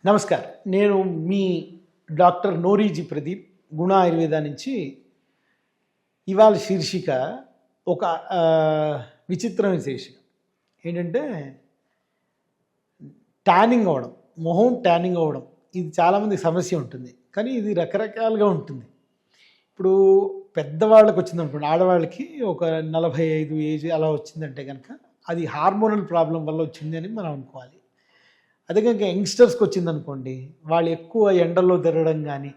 నమస్కారం. నేను మీ డాక్టర్ నోరీజీ ప్రదీప్, గుణ ఆయుర్వేద నుంచి. ఇవాళ శీర్షిక ఒక విచిత్రమైన శీర్షిక ఏంటంటే ట్యానింగ్ అవ్వడం, మొహం ట్యానింగ్ అవ్వడం. ఇది చాలామందికి సమస్య ఉంటుంది, కానీ ఇది రకరకాలుగా ఉంటుంది. ఇప్పుడు పెద్దవాళ్ళకి వచ్చిందనుకోండి, ఆడవాళ్ళకి ఒక 45 ఏజ్ అలా వచ్చిందంటే కనుక అది హార్మోనల్ ప్రాబ్లం వల్ల వచ్చింది అని మనం అనుకోవాలి. అదే కనుక యంగ్స్టర్స్కి వచ్చిందనుకోండి, వాళ్ళు ఎక్కువ ఎండల్లో తిరగడం కానీ,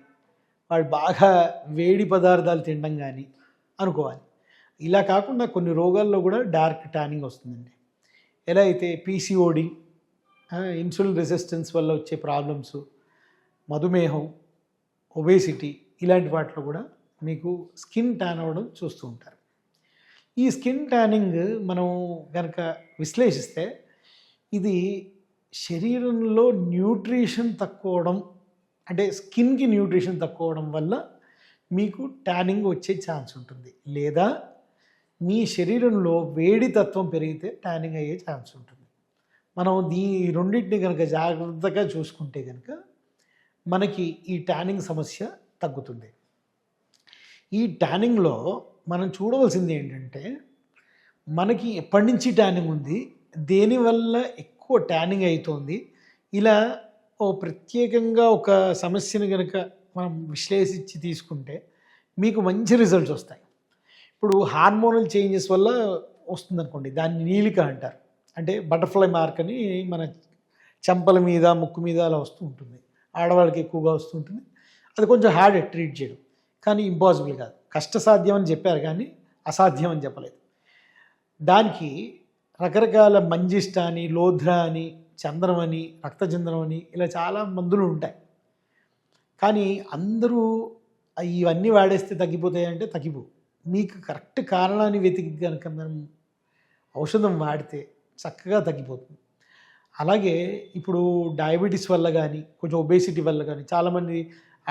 వాళ్ళు బాగా వేడి పదార్థాలు తినడం కానీ అనుకోవాలి. ఇలా కాకుండా కొన్ని రోగాల్లో కూడా డార్క్ ట్యానింగ్ వస్తుందండి. ఎలా అయితే పీసీఓడి, ఇన్సులిన్ రెసిస్టెన్స్ వల్ల వచ్చే ప్రాబ్లమ్స్, మధుమేహం, ఒబేసిటీ, ఇలాంటి వాటిలో కూడా మీకు స్కిన్ ట్యాన్ అవ్వడం చూస్తూ ఉంటారు. ఈ స్కిన్ ట్యానింగ్ మనం కనుక విశ్లేషిస్తే ఇది శరీరంలో న్యూట్రిషన్ తక్కువ అవడం, అంటే స్కిన్కి న్యూట్రిషన్ తక్కువ అవడం వల్ల మీకు ట్యానింగ్ వచ్చే ఛాన్స్ ఉంటుంది. లేదా మీ శరీరంలో వేడి తత్వం పెరిగితే ట్యానింగ్ అయ్యే ఛాన్స్ ఉంటుంది. మనం రెండింటిని కనుక జాగ్రత్తగా చూసుకుంటే కనుక మనకి ఈ ట్యానింగ్ సమస్య తగ్గుతుంది. ఈ ట్యానింగ్లో మనం చూడవలసింది ఏంటంటే, మనకి ఎప్పటి నుంచి ట్యానింగ్ ఉంది, దేనివల్ల ఎక్కువ ట్యానింగ్ అవుతుంది, ఇలా ప్రత్యేకంగా ఒక సమస్యను కనుక మనం విశ్లేషించి తీసుకుంటే మీకు మంచి రిజల్ట్స్ వస్తాయి. ఇప్పుడు హార్మోనల్ చేంజెస్ వల్ల వస్తుందనుకోండి, దాన్ని నీలిక అంటారు. అంటే బటర్ఫ్లై మార్క్ అని మన చెంపల మీద, ముక్కు మీద అలా వస్తూ ఉంటుంది. ఆడవాళ్ళకి ఎక్కువగా వస్తుంటుంది. అది కొంచెం హార్డ్ ట్రీట్ చేయడం, కానీ ఇంపాసిబుల్ కాదు. కష్టసాధ్యం అని చెప్పారు, కానీ అసాధ్యం అని చెప్పలేదు. దానికి రకరకాల మంజిష్ట అని, లోధ్రా అని, చంద్రం అని, రక్తచంద్రం అని, ఇలా చాలా మందులు ఉంటాయి. కానీ అందరూ ఇవన్నీ వాడేస్తే తగ్గిపోతాయి అంటే తగ్గిపోవు. మీకు కరెక్ట్ కారణాన్ని వెతికి కనుక మనం ఔషధం వాడితే చక్కగా తగ్గిపోతుంది. అలాగే ఇప్పుడు డయాబెటీస్ వల్ల కానీ, కొంచెం ఒబేసిటీ వల్ల కానీ, చాలామంది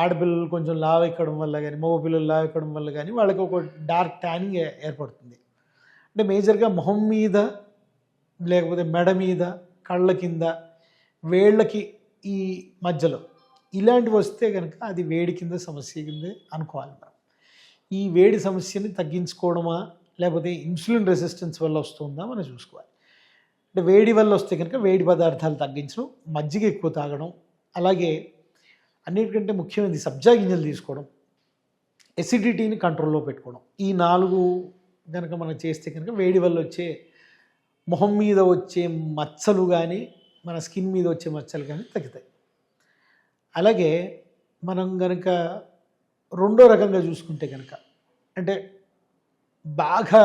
ఆడపిల్లలు కొంచెం లావు ఎక్కడం వల్ల కానీ, మగ పిల్లలు లావు ఎక్కడం వల్ల కానీ వాళ్ళకి ఒక డార్క్ ట్యానింగ్ ఏర్పడుతుంది. అంటే మేజర్గా మొహం మీద, లేకపోతే మెడ మీద, కళ్ళ కింద, వేళ్ళకి ఈ మధ్యలో ఇలాంటివి వస్తే కనుక అది వేడి కింద సమస్య కింద అనుకోవాలి. మనం ఈ వేడి సమస్యని తగ్గించుకోవడమా, లేకపోతే ఇన్సులిన్ రెసిస్టెన్స్ వల్ల వస్తుందా మనం చూసుకోవాలి. అంటే వేడి వల్ల వస్తే కనుక వేడి పదార్థాలు తగ్గించడం, మజ్జిగ ఎక్కువ తాగడం, అలాగే అన్నిటికంటే ముఖ్యమైనది సబ్జా గింజలు తీసుకోవడం, ఎసిడిటీని కంట్రోల్లో పెట్టుకోవడం. ఈ 4 కనుక మనం చేస్తే కనుక వేడి వల్ల వచ్చే మొహం మీద వచ్చే మచ్చలు కానీ, మన స్కిన్ మీద వచ్చే మచ్చలు కానీ తగ్గుతాయి. అలాగే మనం కనుక రెండో రకంగా చూసుకుంటే కనుక, అంటే బాగా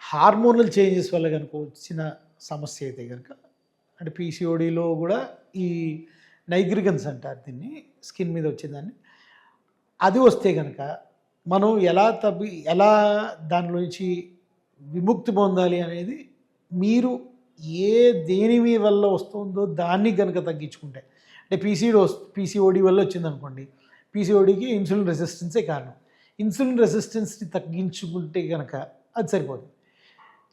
హార్మోనల్ చేంజెస్ వల్ల కనుక వచ్చిన సమస్య అయితే కనుక, అంటే పీసీఓడిలో కూడా ఈ నైగ్రిగన్స్ అంటారు దీన్ని, స్కిన్ మీద వచ్చేదాన్ని. అది వస్తే కనుక మనం ఎలా దానిలో నుంచి విముక్తి పొందాలి అనేది, మీరు దేని వల్ల వస్తుందో దాన్ని కనుక తగ్గించుకుంటే, అంటే పీసీఓడి వల్ల వచ్చిందనుకోండి, పీసీఓడికి ఇన్సులిన్ రెసిస్టెన్సే కారణం. ఇన్సులిన్ రెసిస్టెన్స్ని తగ్గించుకుంటే కనుక అది సరిపోతుంది.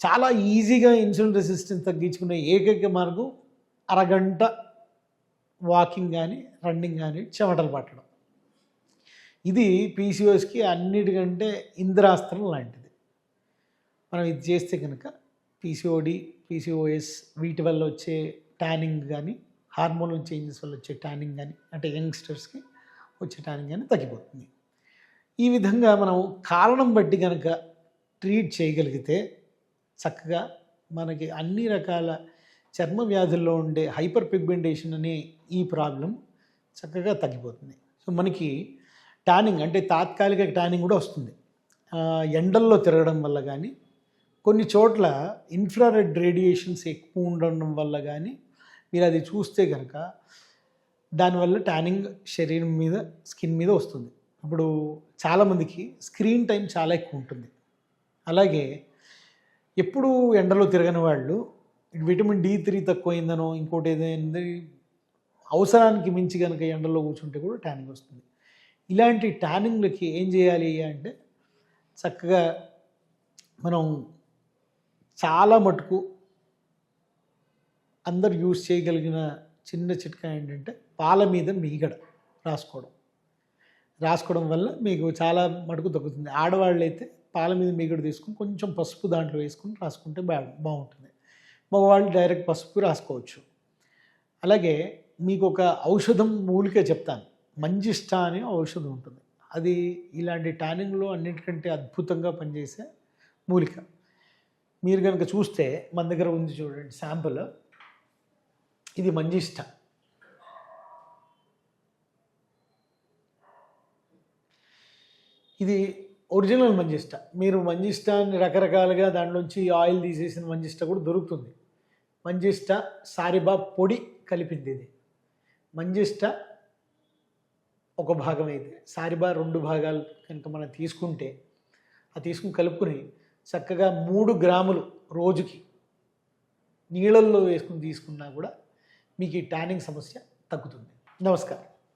చాలా ఈజీగా ఇన్సులిన్ రెసిస్టెన్స్ తగ్గించుకునే ఏకైక మార్గం అరగంట వాకింగ్ కానీ, రన్నింగ్ కానీ, చెమటలు పట్టడం. ఇది పీసీఓఎస్కి అన్నిటికంటే ఇంద్రాస్త్రం లాంటిది. మనం ఇది చేస్తే కనుక పీసీఓడి, పీసీఓఎస్ వీటి వల్ల వచ్చే ట్యానింగ్ కానీ, హార్మోనల్ చేంజెస్ వల్ల వచ్చే ట్యానింగ్ కానీ, అంటే యంగ్స్టర్స్కి వచ్చే ట్యానింగ్ కానీ తగ్గిపోతుంది. ఈ విధంగా మనం కారణం బట్టి కనుక ట్రీట్ చేయగలిగితే చక్కగా మనకి అన్ని రకాల చర్మ వ్యాధుల్లో ఉండే హైపర్ పిగ్మెంటేషన్ అనే ఈ ప్రాబ్లం చక్కగా తగ్గిపోతుంది. సో మనకి ట్యానింగ్ అంటే తాత్కాలిక ట్యానింగ్ కూడా వస్తుంది. ఎండల్లో తిరగడం వల్ల కానీ, కొన్ని చోట్ల ఇన్ఫ్రారెడ్ రేడియేషన్స్ ఎక్కువ ఉండడం వల్ల కానీ మీరు అది చూస్తే కనుక దానివల్ల ట్యానింగ్ శరీరం మీద, స్కిన్ మీద వస్తుంది. ఇప్పుడు చాలామందికి స్క్రీన్ టైం చాలా ఎక్కువ ఉంటుంది. అలాగే ఎప్పుడు ఎండలో తిరగని వాళ్ళు విటమిన్ D3 తక్కువైందనో, ఇంకోటి ఏదైంది, అవసరానికి మించి కనుక ఎండలో కూర్చుంటే కూడా ట్యానింగ్ వస్తుంది. ఇలాంటి ట్యానింగ్లకి ఏం చేయాలి అంటే, చక్కగా మనం చాలా మటుకు అందరు యూజ్ చేయగలిగిన చిన్న చిట్కా ఏంటంటే పాల మీద మీగడ రాసుకోవడం వల్ల మీకు చాలా మటుకు తగ్గుతుంది. ఆడవాళ్ళు అయితే పాల మీద మీగడ తీసుకుని కొంచెం పసుపు దాంట్లో వేసుకుని రాసుకుంటే బాగుంటుంది. మగవాళ్ళు డైరెక్ట్ పసుపు రాసుకోవచ్చు. అలాగే మీకు ఒక ఔషధం మూలిక చెప్తాను. మంజిష్ట అనే ఔషధం ఉంటుంది. అది ఇలాంటి ట్యానింగ్లో అన్నిటికంటే అద్భుతంగా పనిచేసే మూలిక. మీరు కనుక చూస్తే మన దగ్గర ఉంది చూడండి శాంపుల్. ఇది మంజిష్ట. ఇది ఒరిజినల్ మంజిష్ట. మీరు మంజిష్టాన్ని రకరకాలుగా దాంట్లోంచి ఆయిల్ తీసేసిన మంజిష్ట కూడా దొరుకుతుంది. మంజిష్ట సారిబా పొడి కలిపింది ఇది. మంజిష్ట ఒక భాగం అయితే సారిబా 2 భాగాలు కనుక మనం తీసుకుంటే తీసుకుని కలుపుకొని చక్కగా 3 గ్రాములు రోజుకి నీళ్ళల్లో వేసుకుని తీసుకున్నా కూడా మీకు ఈ ట్యానింగ్ సమస్య తగ్గుతుంది. నమస్కారం.